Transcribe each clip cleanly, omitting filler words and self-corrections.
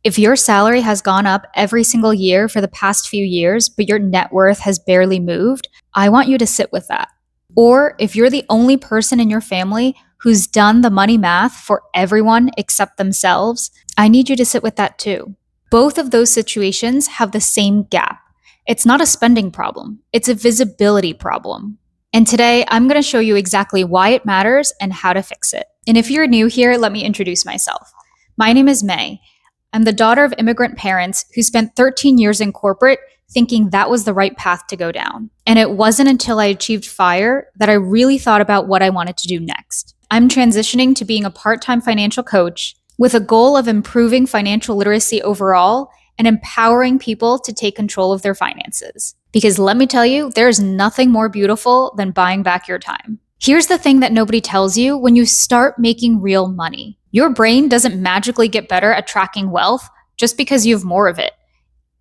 If your salary has gone up every single year for the past few years, but your net worth has barely moved, I want you to sit with that. Or if you're the only person in your family who's done the money math for everyone except themselves, I need you to sit with that too. Both of those situations have the same gap. It's not a spending problem, it's a visibility problem. And today, I'm going to show you exactly why it matters and how to fix it. And if you're new here, let me introduce myself. My name is May. I'm the daughter of immigrant parents who spent 13 years in corporate thinking that was the right path to go down. And it wasn't until I achieved FIRE that I really thought about what I wanted to do next. I'm transitioning to being a part-time financial coach with a goal of improving financial literacy overall and empowering people to take control of their finances. Because let me tell you, there's nothing more beautiful than buying back your time. Here's the thing that nobody tells you when you start making real money. Your brain doesn't magically get better at tracking wealth just because you have more of it.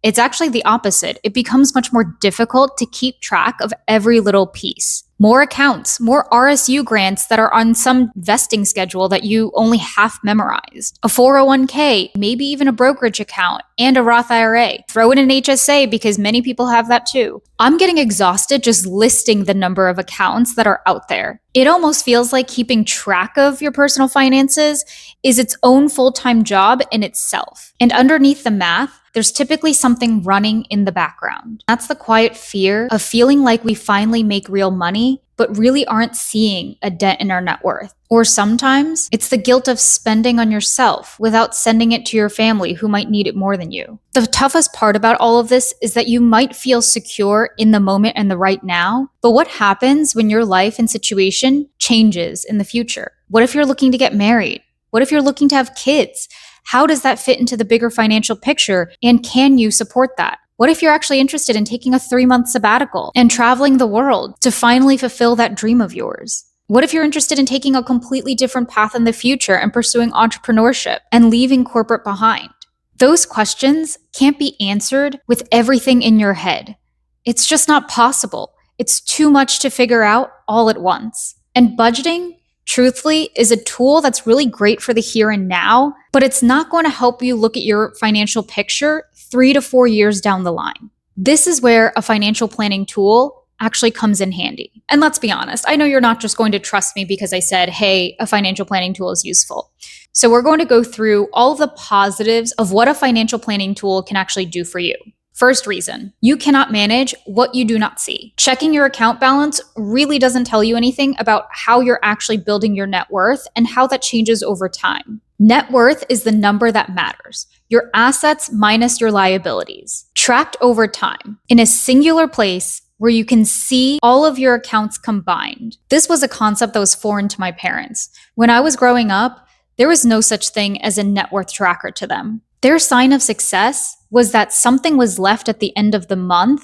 It's actually the opposite. It becomes much more difficult to keep track of every little piece. More accounts, more RSU grants that are on some vesting schedule that you only half memorized, a 401k, maybe even a brokerage account, and a Roth IRA. Throw in an HSA because many people have that too. I'm getting exhausted just listing the number of accounts that are out there. It almost feels like keeping track of your personal finances is its own full-time job in itself. And underneath the math, there's typically something running in the background. That's the quiet fear of feeling like we finally make real money, but really aren't seeing a dent in our net worth. Or sometimes it's the guilt of spending on yourself without sending it to your family who might need it more than you. The toughest part about all of this is that you might feel secure in the moment and the right now, but what happens when your life and situation changes in the future? What if you're looking to get married? What if you're looking to have kids? How does that fit into the bigger financial picture? And can you support that? What if you're actually interested in taking a 3-month sabbatical and traveling the world to finally fulfill that dream of yours? What if you're interested in taking a completely different path in the future and pursuing entrepreneurship and leaving corporate behind? Those questions can't be answered with everything in your head. It's just not possible. It's too much to figure out all at once. And budgeting, truthfully, is a tool that's really great for the here and now, but it's not going to help you look at your financial picture 3 to 4 years down the line. This is where a financial planning tool actually comes in handy. And let's be honest, I know you're not just going to trust me because I said, hey, a financial planning tool is useful. So we're going to go through all of the positives of what a financial planning tool can actually do for you. First reason, you cannot manage what you do not see. Checking your account balance really doesn't tell you anything about how you're actually building your net worth and how that changes over time. Net worth is the number that matters, your assets minus your liabilities, tracked over time in a singular place where you can see all of your accounts combined. This was a concept that was foreign to my parents. When I was growing up, there was no such thing as a net worth tracker to them. Their sign of success was that something was left at the end of the month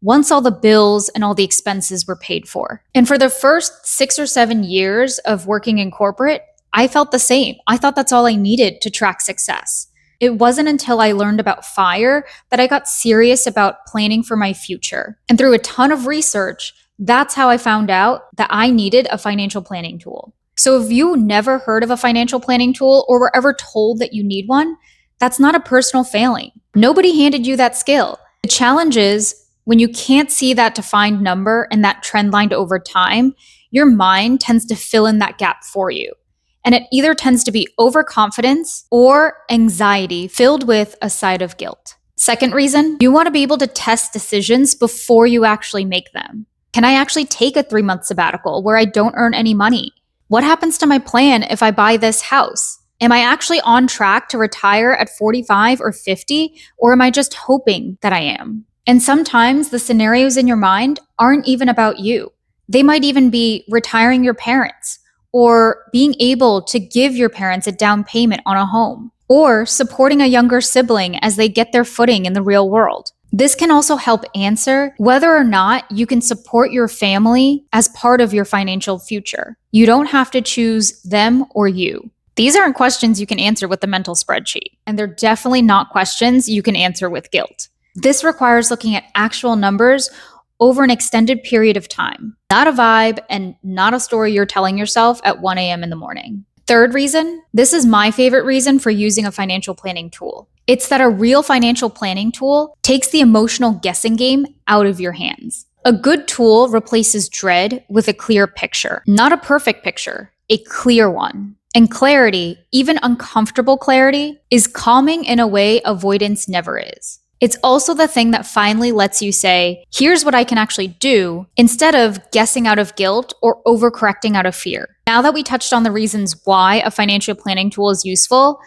once all the bills and all the expenses were paid for. And for the first 6 or 7 years of working in corporate, I felt the same. I thought that's all I needed to track success. It wasn't until I learned about FIRE that I got serious about planning for my future. And through a ton of research, that's how I found out that I needed a financial planning tool. So if you never heard of a financial planning tool or were ever told that you need one, that's not a personal failing. Nobody handed you that skill. The challenge is when you can't see that defined number and that trend line over time, your mind tends to fill in that gap for you. And it either tends to be overconfidence or anxiety filled with a side of guilt. Second reason, you want to be able to test decisions before you actually make them. Can I actually take a 3-month sabbatical where I don't earn any money? What happens to my plan if I buy this house? Am I actually on track to retire at 45 or 50, or am I just hoping that I am? And sometimes the scenarios in your mind aren't even about you. They might even be retiring your parents, or being able to give your parents a down payment on a home, or supporting a younger sibling as they get their footing in the real world. This can also help answer whether or not you can support your family as part of your financial future. You don't have to choose them or you. These aren't questions you can answer with the mental spreadsheet, and they're definitely not questions you can answer with guilt. This requires looking at actual numbers over an extended period of time, not a vibe and not a story you're telling yourself at 1 a.m. in the morning. Third reason, this is my favorite reason for using a financial planning tool. It's that a real financial planning tool takes the emotional guessing game out of your hands. A good tool replaces dread with a clear picture, not a perfect picture, a clear one. And clarity, even uncomfortable clarity, is calming in a way avoidance never is. It's also the thing that finally lets you say, here's what I can actually do, instead of guessing out of guilt or overcorrecting out of fear. Now that we touched on the reasons why a financial planning tool is useful,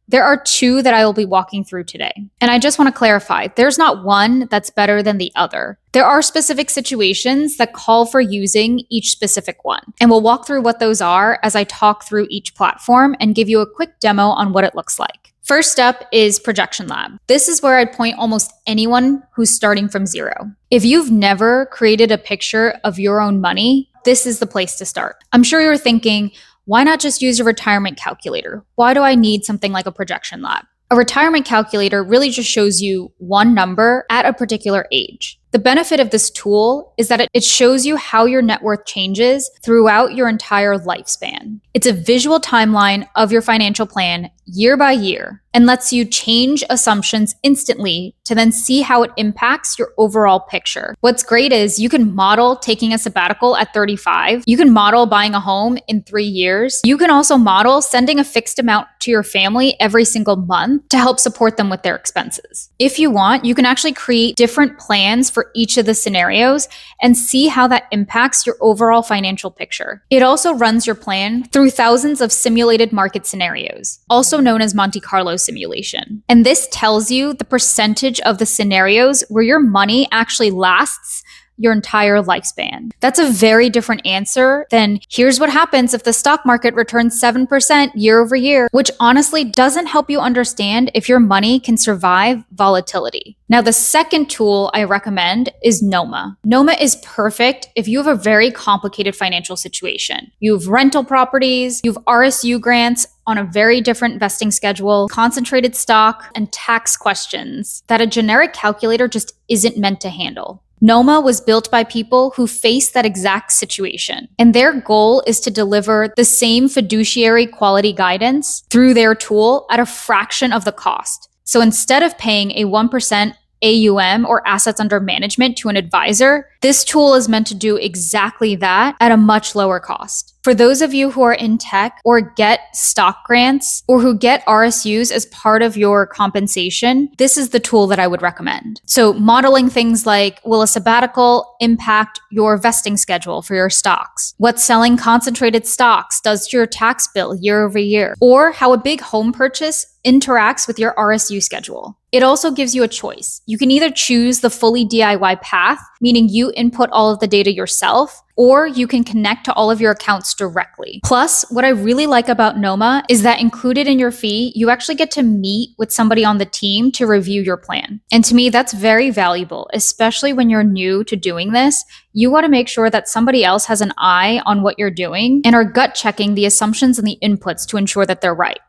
there are two that I will be walking through today. And I just want to clarify, there's not one that's better than the other. There are specific situations that call for using each specific one. And we'll walk through what those are as I talk through each platform and give you a quick demo on what it looks like. First up is ProjectionLab. This is where I'd point almost anyone who's starting from zero. If you've never created a picture of your own money, this is the place to start. I'm sure you're thinking, why not just use a retirement calculator? Why do I need something like a ProjectionLab? A retirement calculator really just shows you one number at a particular age. The benefit of this tool is that it shows you how your net worth changes throughout your entire lifespan. It's a visual timeline of your financial plan year by year and lets you change assumptions instantly to then see how it impacts your overall picture. What's great is you can model taking a sabbatical at 35. You can model buying a home in 3 years. You can also model sending a fixed amount to your family every single month to help support them with their expenses. If you want, you can actually create different plans for each of the scenarios and see how that impacts your overall financial picture. It also runs your plan through thousands of simulated market scenarios, also known as Monte Carlo simulation. And this tells you the percentage of the scenarios where your money actually lasts your entire lifespan. That's a very different answer than here's what happens if the stock market returns 7% year over year, which honestly doesn't help you understand if your money can survive volatility. Now, the second tool I recommend is Nauma. Nauma is perfect if you have a very complicated financial situation. You have rental properties, you have RSU grants on a very different vesting schedule, concentrated stock, and tax questions that a generic calculator just isn't meant to handle. Nauma was built by people who face that exact situation, and their goal is to deliver the same fiduciary quality guidance through their tool at a fraction of the cost. So instead of paying a 1% AUM or assets under management to an advisor, this tool is meant to do exactly that at a much lower cost. For those of you who are in tech or get stock grants or who get RSUs as part of your compensation, this is the tool that I would recommend. So modeling things like, will a sabbatical impact your vesting schedule for your stocks? What selling concentrated stocks does to your tax bill year over year? Or how a big home purchase interacts with your RSU schedule. It also gives you a choice. You can either choose the fully DIY path, meaning you input all of the data yourself, or you can connect to all of your accounts directly. Plus, what I really like about Nauma is that included in your fee, you actually get to meet with somebody on the team to review your plan. And to me, that's very valuable, especially when you're new to doing this. You want to make sure that somebody else has an eye on what you're doing and are gut checking the assumptions and the inputs to ensure that they're right.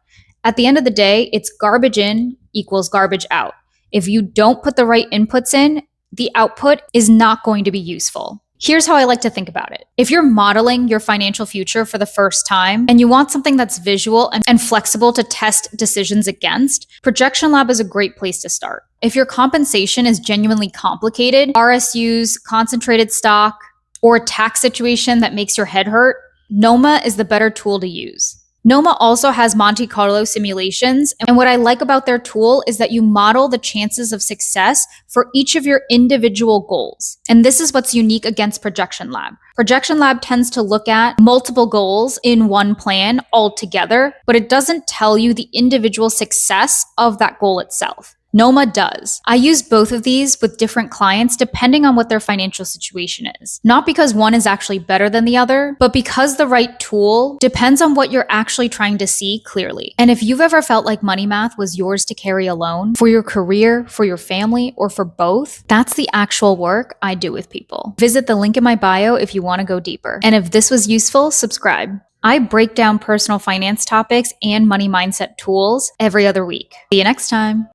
At the end of the day, it's garbage in equals garbage out. If you don't put the right inputs in, the output is not going to be useful. Here's how I like to think about it. If you're modeling your financial future for the first time and you want something that's visual and flexible to test decisions against, ProjectionLab is a great place to start. If your compensation is genuinely complicated, RSUs, concentrated stock, or a tax situation that makes your head hurt, Nauma is the better tool to use. Nauma also has Monte Carlo simulations, and what I like about their tool is that you model the chances of success for each of your individual goals. And this is what's unique against ProjectionLab. ProjectionLab tends to look at multiple goals in one plan all together, but it doesn't tell you the individual success of that goal itself. Nauma does. I use both of these with different clients depending on what their financial situation is. Not because one is actually better than the other, but because the right tool depends on what you're actually trying to see clearly. And if you've ever felt like money math was yours to carry alone, for your career, for your family, or for both, that's the actual work I do with people. Visit the link in my bio if you want to go deeper. And if this was useful, subscribe. I break down personal finance topics and money mindset tools every other week. See you next time.